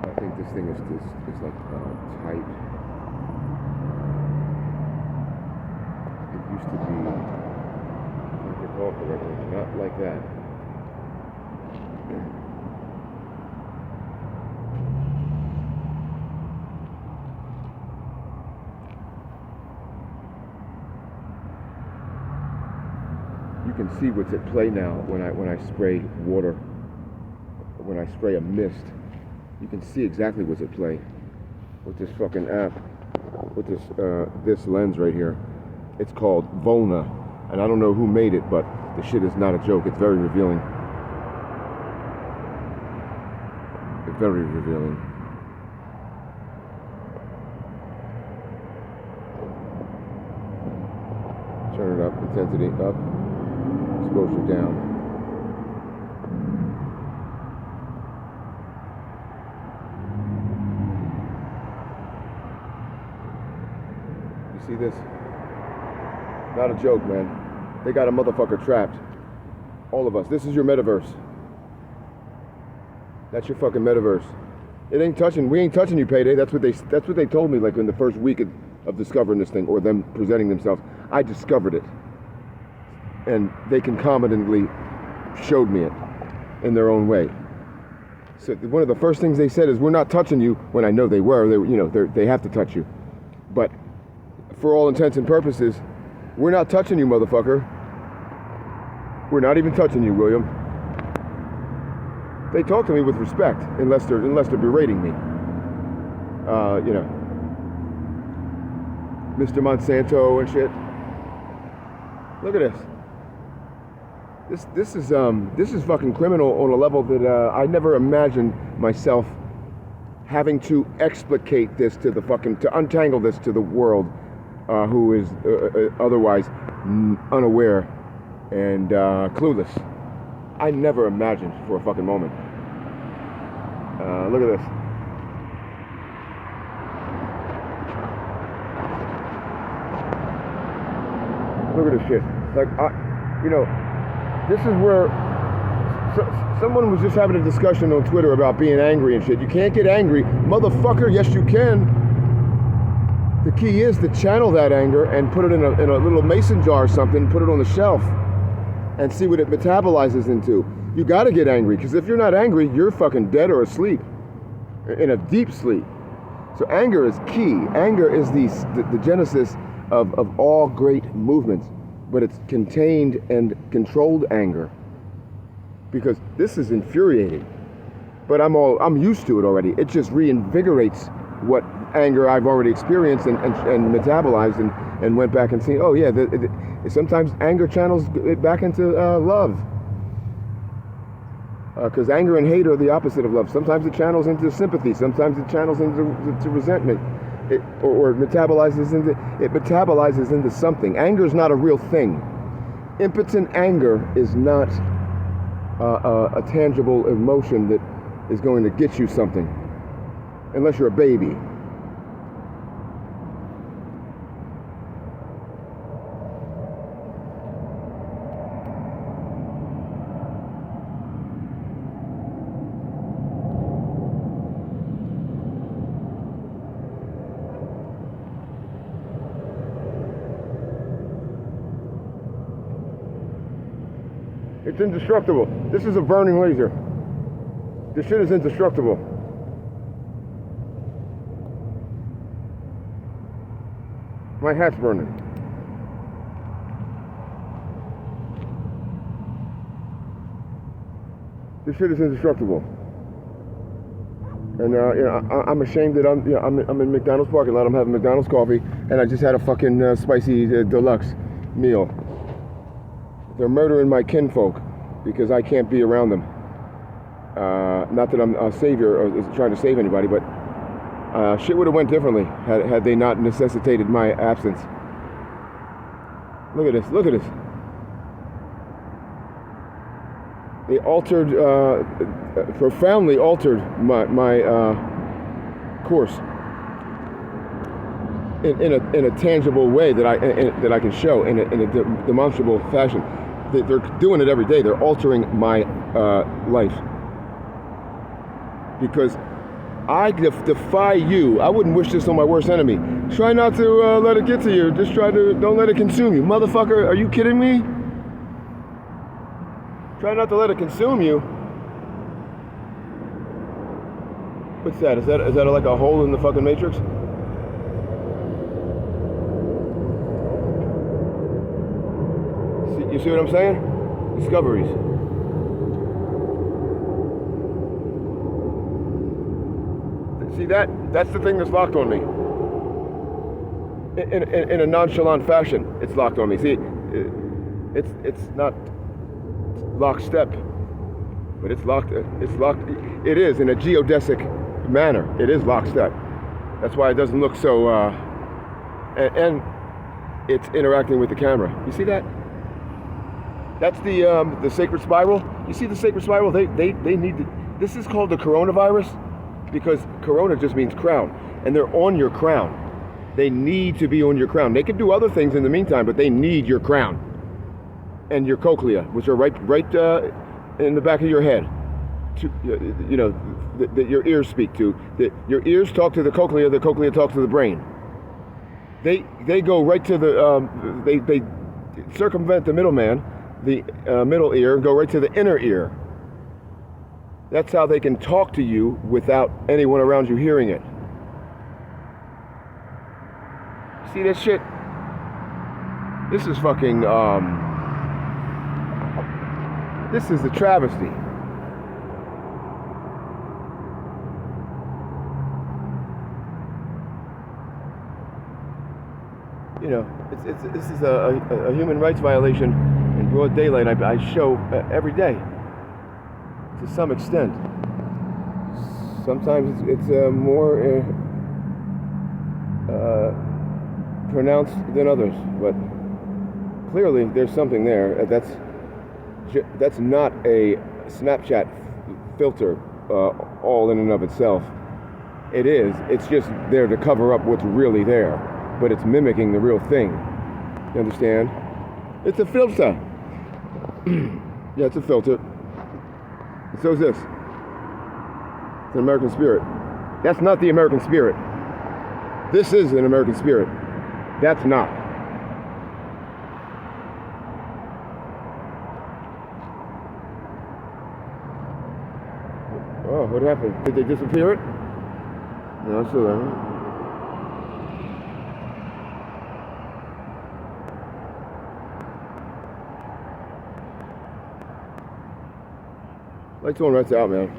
I think this thing is like tight. It used to be, if I recall correctly, not like that. You can see what's at play now when I spray water, when I spray a mist. You can see exactly what's at play with this fucking app, with this lens right here. It's called Volna, and I don't know who made it, but the shit is not a joke. It's very revealing. It's very revealing. Turn it up, intensity up, exposure down. You see this? Not a joke, man. They got a motherfucker trapped. All of us. This is your metaverse. That's your fucking metaverse. We ain't touching you, Payday. That's what they told me, like in the first week of discovering this thing, or them presenting themselves. I discovered it. And they concomitantly showed me it in their own way. So one of the first things they said is, we're not touching you, when I know they were. They have to touch you. But for all intents and purposes, we're not touching you, motherfucker. We're not even touching you, William. They talk to me with respect, unless they're berating me. Mr. Monsanto and shit. Look at this. This is fucking criminal on a level that I never imagined myself having to explicate this to untangle this to the world, who is otherwise unaware and clueless. I never imagined for a fucking moment. Look at this. Look at this shit. Like, this is where someone was just having a discussion on Twitter about being angry and shit. You can't get angry. Motherfucker, yes you can. The key is to channel that anger and put it in a little mason jar or something, put it on the shelf, and see what it metabolizes into. You gotta get angry, because if you're not angry, you're fucking dead or asleep. In a deep sleep. So anger is key. Anger is the genesis of all great movements, but it's contained and controlled anger. Because this is infuriating. But I'm used to it already. It just reinvigorates what anger I've already experienced and metabolized and went back and seen, oh yeah, sometimes anger channels it back into love. Because anger and hate are the opposite of love. Sometimes it channels into sympathy. Sometimes it channels into resentment. Or it metabolizes into something. Anger is not a real thing. Impotent anger is not a tangible emotion that is going to get you something, unless you're a baby. It's indestructible. This is a burning laser. This shit is indestructible. My hat's burning. This shit is indestructible. And I'm ashamed that I'm in McDonald's parking lot. I'm having McDonald's coffee, and I just had a fucking spicy deluxe meal. They're murdering my kinfolk because I can't be around them. Not that I'm a savior or trying to save anybody, but shit would have went differently had they not necessitated my absence. Look at this. Look at this. They altered, profoundly altered my course in a tangible way that I can show in a demonstrable fashion. They're doing it every day. They're altering my life because I defy you. I wouldn't wish this on my worst enemy. Try not to let it get to you. Just don't let it consume you. Motherfucker, are you kidding me? Try not to let it consume you. What's that? Is that like a hole in the fucking matrix? You see what I'm saying? Discoveries. See that's the thing that's locked on me. In a nonchalant fashion, it's locked on me. See, it's not lockstep, but it's locked. It's locked. It is in a geodesic manner. It is lockstep. That's why it doesn't look so. And it's interacting with the camera. You see that? That's the sacred spiral. You see the sacred spiral? They need to. This is called the coronavirus because corona just means crown, and they're on your crown. They need to be on your crown. They can do other things in the meantime, but they need your crown and your cochlea, which are right in the back of your head. That your ears speak to. That your ears talk to the cochlea talks to the brain. They go right to the. They circumvent the middleman, the middle ear, and go right to the inner ear. That's how they can talk to you without anyone around you hearing it. See this shit? This is fucking, this is a travesty. You know, this is a human rights violation in broad daylight. I show every day, to some extent. Sometimes it's more pronounced than others, but clearly there's something there. That's not a Snapchat filter all in and of itself. It is. It's just there to cover up what's really there, but it's mimicking the real thing. You understand? It's a filter. Yeah, it's a filter. So is this. It's an American spirit. That's not the American spirit. This is an American spirit. That's not. Oh, what happened? Did they disappear it? No, it's still there. Lights on, lights out, man.